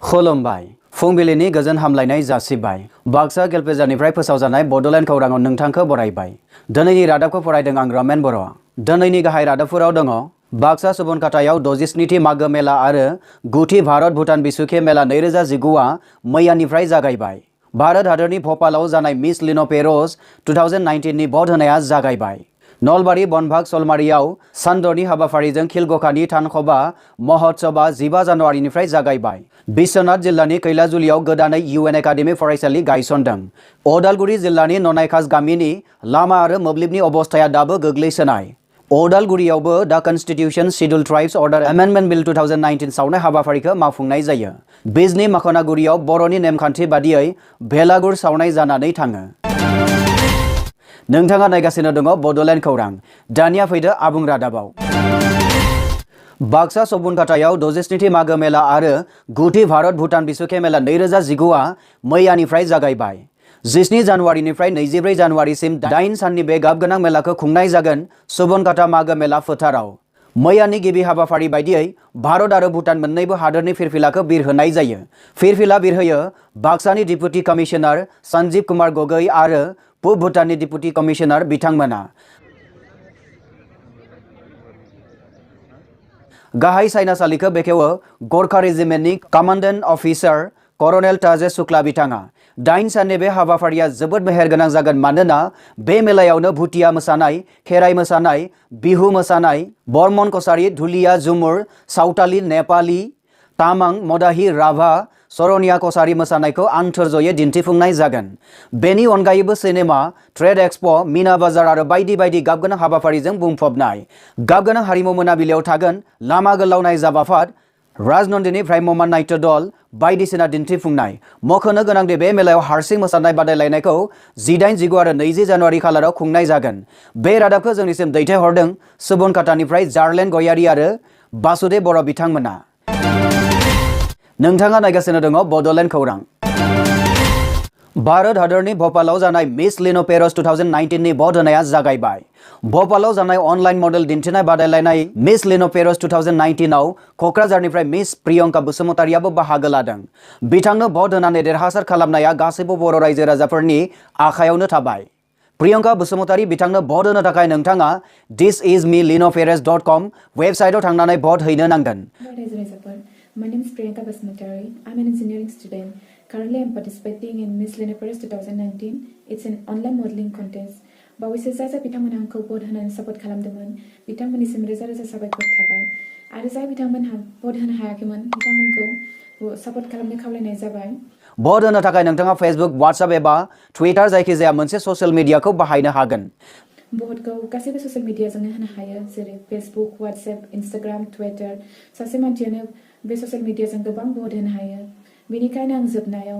खुलुमबाय फुंबिलिनि गोजोन हामलायनाय जासिबाय बाक्सा गेलपेजारनिफ्राय फोसावजानाय बड'लेण्ड खौराङाव नोंथांखौ बरायबाय। दिनैनि रादाबखौ फरायदों आं रामेन बर'। दिनैनि गाहाय रादाबफोराव दङ बाक्सा सुबनखातायाव 67थि मागो मेला आरो 9थि भारत भुटान बिसुखे मेला 2019आ मैयानिफ्राय जागायबाय। भारत हादरनि भोपालाव जानाय मिस लिन' पेर'ज 2019 नि भट होनाया जागायबाय। नलबारि बनभाग सलमारियाव सानदरनि हाबाफारिजों खिलगखानि थानखबा महोत्सबा 15 जानुवारिनिफ्राय जागायबाय। बिश्वनाथ जिल्लानि कैलाजुलियाव गोदानै UN एकाडेमि फरायसालि गायसनदों। अदालगुरि जिल्लानि ननायखास गामिनि लामा आरो मोब्लिबनि अबस्थाया दाबो गोग्लैसोनाय। अदालगुरियावबो the constitution schedule tribes order amendment bill 2019 सावनाय हाबाफारिखौ मावफुंनाय जायो। बिजनी माखनागुरियाव बर'नि नेमखान्थि बादियै भेलागुर सावनाय जानानै थाङो। नोंथाङा नायगासिनो दङ बड'लेण्ड खौरां। दानिया फैदो आबुं रादाबाव। बाक्सा सुबनखातायाव 67थि मागो मेला आरो 9थि भारत भुटान बिसुखे मेला 2019आ मैयानिफ्राय जागायबाय। 17 जानुवारिनिफ्राय 24 जानुवारिसिम 8 साननि बे गाबगोनां मेलाखौ खुंनाय जागोन सुबनखाता मागो मेला फोथाराव। मैयानि गिबि हाबाफारि बायदियै भारत आरो भुटान मोन्नैबो हादोरनि फिरफिलाखौ बिरहोनाय जायो। फिरफिला बिरहोयो बाक्सानि डिपुटि कमिशनार सन्जीव कुमार गगৈ आरो पूब भुटाननि डिपुटि कमिशनार बिथांमोना। गाहाय सायनासालिखौ बेखेवो गरखा रेजिमेन्टनि कमान्डेन्ट अफिसार करणेल ताजे शुक्ला बिथाङा। 8 साननि बे हाबाफारिया जोबोद मेहेरगोनां जागोन मानोना बे मेलायावनो भुटिया मोसानाय, खेराइ मोसानाय, बिहु मोसानाय, बर्मन कसारी, धुलिया, झुमुर, सावताली, नेपाली, तामां, मदाही, राभा, सरनिया कसारी मोसानायखौ आन्थोरजयै दिन्थिफुंनाय जागोन। बेनि अनगायैबो सिनेमा, ट्रेड एक्सपो, मीना बाजार आरो बायदि बायदि गाबगोनां हाबाफारिजों बुंफबनाय। गाबगोनां हारिमु मोनाबिलियाव थागोन लामा गोलाव नायजाब आफाद, राजनन्दिनि भ्राम्यमान नाट्य दल, बायदिसिना दिन्थिफुंनाय। मख'नो गोनांदि बे मेलायाव हारसिं मोसानाय बादायलायनायखौ 18, 19 आरो 20 जानुवारि खालाराव खुंनाय जागोन। बे रादाबखौ जोंनिसिम दैथायहरदों सुबनखातानिफ्राय जारलेन गयारी आरो बासुदेव बर' बिथांमोना। नोंथाङा नायगासिनो दङ बड'लेण्ड खौरां। भारत हादरनि भोपालाव जानाय मिस लिन' पेर'ज 2019 नि भट होनाया जागायबाय। भोपालाव जानाय अनलाइन मडेल दिन्थिनाय बादायलायनाय मिस लिन' पेर'ज 2019 आव क'क्राझारनिफ्राय मिस प्रियंका बसुमतारियाबो बाहागो लादों। बिथांनो भट होनानै देरहासार खालामनाया गासैबो बर' रायजो राजाफोरनि आखायावनो थाबाय। प्रियंका बसुमतारी बिथांनो भट होनो थाखाय नोंथाङा thisismelinoperez.com वेबसाइटआव थांनानै भट हैनो नांगोन। My name is Priyanka Basmatari. I'm an engineering student. Currently, I'm participating in Miss Linaperes 2019. It's an online modeling contest. बावैसो जाय बिथांमोनहा आंखौ भट होनानै सापर्ट खालामदोंमोन बिथांमोननिसिम रोजा रोजा साबायखर थाबाय आरो जाय बिथांमोनहा भट होनो हायाखैमोन बिथांमोनखौ सापर्ट खालामनो खावलायनाय जाबाय। भट होनो थाखाय नोंथाङा फेसबुक, वाट्सएप एबा टुइटार जायखिजाया मोनसे ससियेल मिडियाखौ बाहायनो हागोन। भटखौ गासैबो ससियेल मिडियाजोंनो होनो हायो जेरै फेसबुक, वाट्सएप, इन्स्टाग्राम, टुइटार। सासे मानसियानो बे ससियेल मिडियाजों गोबां भट होनो हायो। बेनिखायनो आं जोबनायाव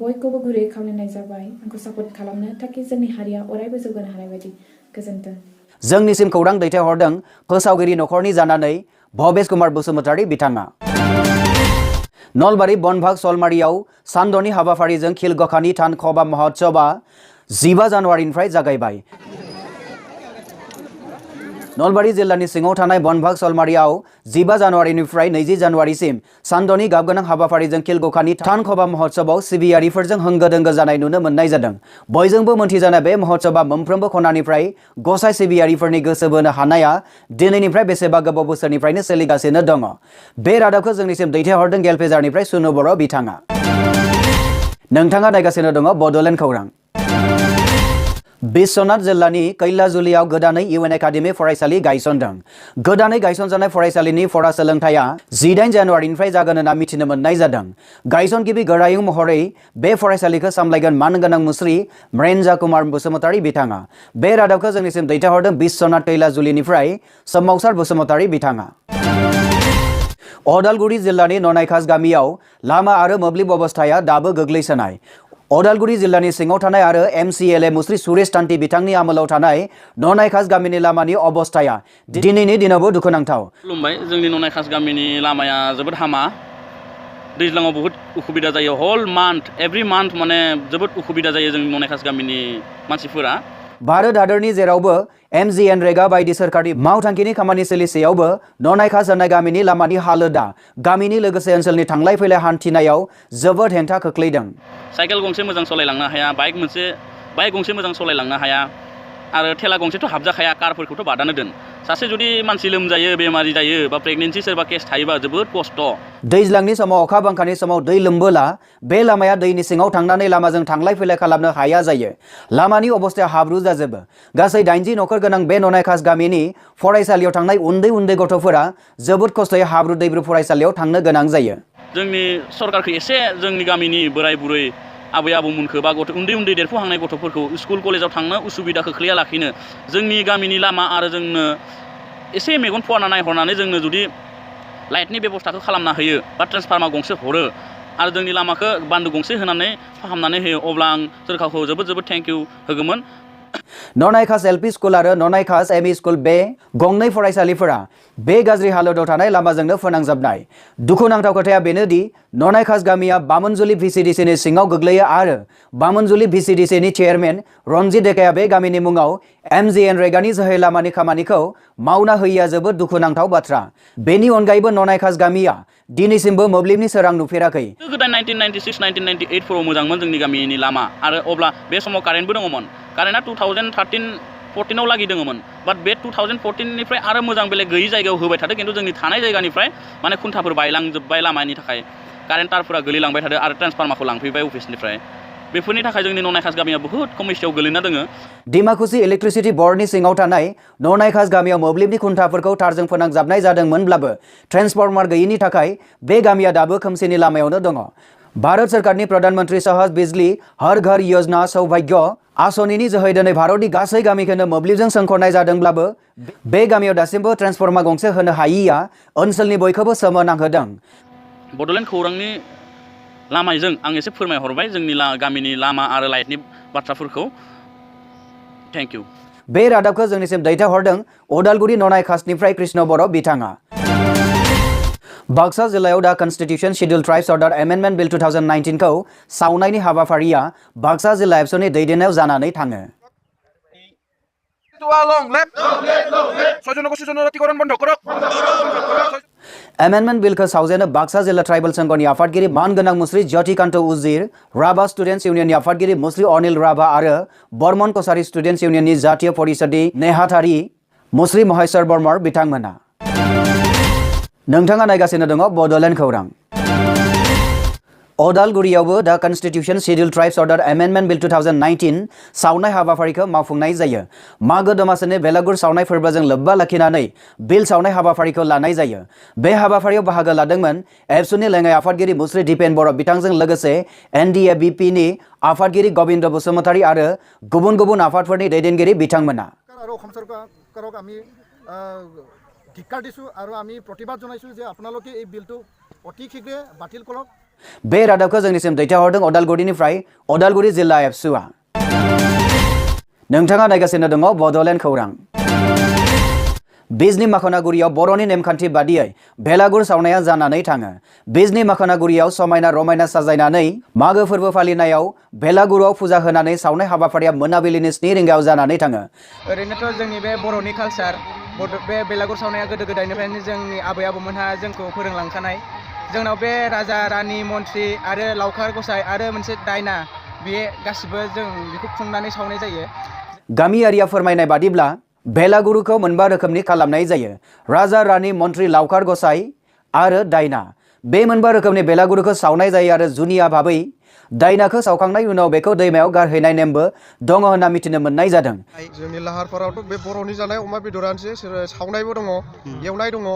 बयखौबो गुरै खावलायनाय जाबाय आंखौ सापर्ट खालामनो ताकि जोंनि हारिया अरायबो जौगानो हानाय बायदि। गोजोन्थों। जोंनिसिम खौरां दैथायहरदों फोसावगिरि नखरनि जानानै भबेश कुमार बसुमतारी बिथाङा। नलबारि बनभाग सलमारियाव सानदरनि हाबाफारिजों खिलगखानि थानखबा महोत्सबा 15 जानुवारिनिफ्राय जागायबाय। नलबारि जिल्लानि सिङाव थानाय बनभाग सलमारियाव 15 जानुवारिनिफ्राय 20 जानुवारिसिम सानदरनि गाबगोनां हाबाफारिजों खिलगखानि थानखबा महोत्सबआव सिबियारिफोरजों होंगो दोंगो जानाय नुनो मोननाय जादों। बयजोंबो मोनथिजानाय बे महोत्सबआ मोनफ्रोमबो खनानिफ्राय गसाइ सिबियारिफोरनि गोसो बोनो हानाया दिनैनिफ्राय बेसेबा गोबाव बोसोरनिफ्रायनो सोलिगासिनो दङ। बे रादाबखौ जोंनिसिम दैथायहरदों गेलपेजारनिफ्राय सुनु बर' बिथाङा। नोंथाङा नायगासिनो दङ बड'लेण्ड खौरां। बिश्वनाथ जिल्लानि कैलाजुलियाव गोदानै UN एकाडेमि फरायसालि गायसनदों। गोदानै गायसनजानाय फरायसालिनि फरा सोलोंथाया 18 जानुवारिनिफ्राय जागोन होनना मिथिनो मोननाय जादों। गायसनगिरि गोरायुं महरै बे फरायसालिखौ सामलायगोन मानगोनां मुस्रि महेन्द्र कुमार बसुमतारी बिथाङा। बे रादाबखौ जोंनिसिम दैथायहरदों बिश्वनाथ कैलाजुलिनिफ्राय सोमावसार बसुमतारी बिथाङा। अदालगुरि जिल्लानि ननायखास गामियाव लामा आरो मोब्लिब अबस्थाया दाबो गोग्लैसोनाय। अदालगुरि जिल्लानि सिङाव थानाय आरो MCLA मुस्रि सुरेश तान्ति बिथांनि आमोलाव थानाय ननायखास गामिनि लामानि अबस्थाया दिनैनि दिनावबो दुखुनांथाव। खुलुमबाय। जोंनि ननायखास गामिनि लामाया जोबोद हामा। दैज्लाङाव बहुत उसुबिदा जायो। हल मान्थ एभ्रि मान्थ माने जोबोद उसुबिदा जायो जोंनि ननायखास गामिनि मानसिफोरा। भारत हादरनि जेरावबो MGNरेगा बायदि सोरखारि मावथांखिनि खामानि सोलिसेयावबो ननायखा जानाय गामिनि लामानि हालोदा गामिनि लोगोसे ओनसोलनि थांलाय फैलाय हान्थिनायाव जोबोद हेंथा खोख्लैदों। साइकेल गंसे मोजां सलायलांनो हाया, बाइक गंसे मोजां सलायलांनो हाया आरो थेला गंसेथ' हाबजाखाया, कारफोरखौथ' बादानो दोन। सासे जुदि मानसि लोमजायो, बेमारि जायो बा प्रेगनेन्सि सोरबा केस थायोबा जोबोद खस्थ'। दैज्लांनि समाव अखा बांखानि समाव दै लोमबोला बे लामाया दैनि सिङाव थांनानै लामाजों थांलाय फैलाय खालामनो हाया जायो। लामानि अबस्थाया हाब्रु जाजोबो। गासै 80 नखर गोनां बे ननायखास गामिनि फरायसालियाव थांनाय उन्दै उन्दै गथ'फोरा जोबोद खस्थ'यै हाब्रु दैब्रु फरायसालियाव थांनो गोनां जायो। जोंनि सरकारखौ एसे जोंनि गामिनि बोराय बुरै आबै आबौमोनखौ बा उन्दै उन्दै देरफुहांनाय गथ'फोरखौ स्कुल कलेजाव थांनो उसुबिदा खोख्लैया लाखिनो जोंनि गामिनि लामा आरो जोंनो एसे मेगन फुवारना नायहरनानै जोंनो जुदि लाइटनि बेबस्थाखौ खालामना होयो बा ट्रेन्सफार्मार गंसे हरो आरो जोंनि लामाखौ बान्दो गंसे होनानै फाहामनानै होयो, अब्ला आं सोरखारखौ जोबोद थेंक इउ होगौमोन। ननायखास LP स्कुल आरो ननायखास ME स्कुल बे गंनै फरायसालिफोरा बे गाज्रि हालोदाव थानाय लामाजोंनो फोनांजाबनाय। दुखुनांथाव खोथाया बेनोदि ननायखास गामिया बामोनजुलि VCDCनि सिङाव गोग्लैयो आरो बामोनजुलि VCDCनि चेयारमेन रनजित डेकाया बे गामिनि मुङाव MGNरेगानि जोहै लामानि खामानिखौ मावना होयिया जोबोद दुखुनांथाव बाथ्रा। बेनि अनगायैबो ननायखास गामिया दिनैसिमबो मोब्लिबनि सोरां नुफेराखै। गोदाय 1996-1998 फोराव मोजांमोन जोंनि गामिनि लामा आरो अब्ला बे समाव कारेन्टबो दङमोन। कारेन्टआ 2013-14 लागि दङमोन, बाट बे 2014निफ्राय आरो मोजां बेलेग गैयि जायगायाव होबाय थादों, खिन्थु जोंनि थानाय जायगानिफ्राय माने खुन्थाफोर बायलांजोब्बाय लामानि थाखाय, कारेन्ट तारफोरा गोलैलांबाय थादों आरो ट्रेन्सफार्मारखौ लांफैबाय अफिसनिफ्राय। बेफोरनि थाखाय जोंनि ननायखास गामिया बुहुत समस्यायाव गोलैना दङ। डिमाकुसि इलेक्ट्रिसिटि बर्डनि सिङाव थानाय ननायखास गामियाव मोब्लिबनि खुन्थाफोरखौ तारजों फोनांजाबनाय जादोंमोनब्लाबो ट्रेन्सफार्मार गैयिनि थाखाय बे गामिया दाबो खोमसिनि लामायावनो दङ। भारत सरकारनि प्रधान मन्त्री सहज बिजली हर घर योजना सौभाग्य आसनिनि जोहै दिनै भारतनि गासै गामिखौनो मोब्लिबजों सोंखरनाय जादोंब्लाबो बे गामियाव दासिमबो ट्रेन्सफार्मार गंसे होनो हायिया ओनसोलनि बयखौबो सोमोनांहोदों। बड'लेण्ड खौरांनि लामाजों आं एसे फोरमायहरबाय जोंनि गामिनि लामा आरो लाइटनि बाथ्राफोरखौ। Thank you. बे रादाबखौ जोंनिसिम दैथायहरदों उदालगुरि ननायखासनिफ्राय कृष्ण बर' बिथाङा। बाक्सा जिल्लायाव the constitution schedule tribes order amendment bill 2019 खौ सावनायनि हाबाफारिया बाक्सा जिल्ला एबसुनि दैदेननायाव जानानै थाङो। एमेन्डमेन्ट बिलखौ सावजेनो बाक्सा जिल्ला ट्राइबल संघनि आफादगिरि मानगोनां मुस्रि ज्योतिकान्त उजिर, राभा स्टुडेन्ट्स इउनियननि आफादगिरि मुस्रि अनिल राभा आरो बर्मन कसारी स्टुडेन्ट्स इउनियननि जातीय परिषदनि नेहाथारि मुस्रि महेश्वर बर्मर बिथांमोना। नोंथाङा नायगासिनो दङ बड'लेण्ड खौरां। उदालगुरियावबो the constitution schedule tribes order amendment bill 2019 सावनाय हाबाफारिखौ मावफुंनाय जायो। मागो दमासिनि बेलागुर सावनाय फोरबोजों लोब्बा लाखिनानै बिल सावनाय हाबाफारिखौ लानाय जायो। बे हाबाफारियाव बाहागो लादोंमोन एबसुनि लेङाइ आफादगिरि मुस्रि दिपेन बर' बिथांजों लोगोसे NDABPनि आफादगिरि गबिन्द बसुमतारी आरो गुबुन गुबुन आफादफोरनि दैदेनगिरि बिथांमोना। ধিক্কাৰ দিছোঁ আৰু আমি প্ৰতিবাদ জনাইছোঁ যে আপোনালোকে এই বিলটো অতি শীঘ্ৰে বাতিল কৰক। बे रादाबखौ जोंनिसिम दैथायहरदों उदालगुरिनिफ्राय उदालगुरि जिल्ला एबसुआ। नोंथाङा नायगासिनो दङ बड'लेण्ड खौरां। बिजनी माखनागुरियाव बर'नि नेमखान्थि बादियै बेलागुर सावनाया जानानै थाङो। बिजनी माखनागुरियाव समायना रमायना साजायनानै मागो फोरबो फालिनायाव बेलागुराव फुजा होनानै सावनाय हाबाफारिया मोनाबिलिनि 7 रिंगायाव जानानै थाङो। ओरैनोथ' जोंनि बे बर'नि कालचार बे बेलागुर सावनाया गोदो गोदायनिफ्रायनो जोंनि आबै आबौमोनहा जोंखौ फोरोंलांखानाय। जोंनाव बे राजा रानि मन्त्रि आरो लावखार गसाइ आरो मोनसे दायना बे गासिबो जों बेखौ खुंनानै सावनाय जायो। गामियारिया फोरमायनाय बादिब्ला बेलागुरुखौ मोनबा रोखोमनि खालामनाय जायो। राजा रानि मन्त्रि लावखार गसाइ आरो दायना। बे मोनबा रोखोमनि बेलागुरुखौ सावनाय जायो आरो जुनिया भाबै दायनाखौ सावखांनाय उनाव बेखौ दैमायाव गारहैनाय नेमबो दङ होनना मिथिनो मोननाय जादों। जोंनि लाहारफारावथ' बे बर'नि जानाय अमा बेदरानोसै, सावनायबो दङ, एवनाय दङ,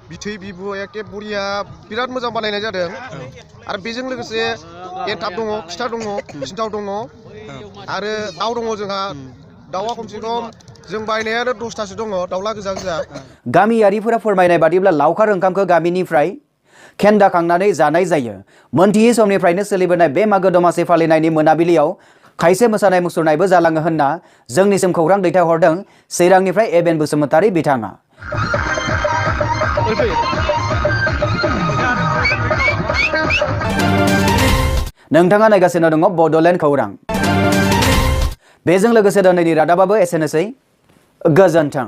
बिथै बिबु एखे बरिया बिराद मोजां बानायनाय जादों। आरो बेजों लोगोसे एन्थाब दङ, फिथा दङ, सिन्थाव दङ आरो दाउ दङ जोंहा। दाउआ खमसे खम जों बायनायानो 10थासो दङ, दाउला गोजा गोजा। गामियारिफोरा फोरमायनाय बादिब्ला लावखार ओंखामखौ गामिनिफ्राय खेन्दाखांनानै जानाय जायो। मोनथियै समनिफ्रायनो सोलिबोनाय बे मागो दमासि फालिनायनि मोनाबिलियाव खायसे मोसानाय मुसुरनायबो जालाङो होनना जोंनिसिम खौरां दैथायहरदों चिरांनिफ्राय एबेन बसुमतारी बिथाङा। नोंथाङा नायगासिनो दङ बड'लेण्ड खौरां। बेजों लोगोसे दिनैनि रादाबाबो एसेनोसै गोजोन्थों।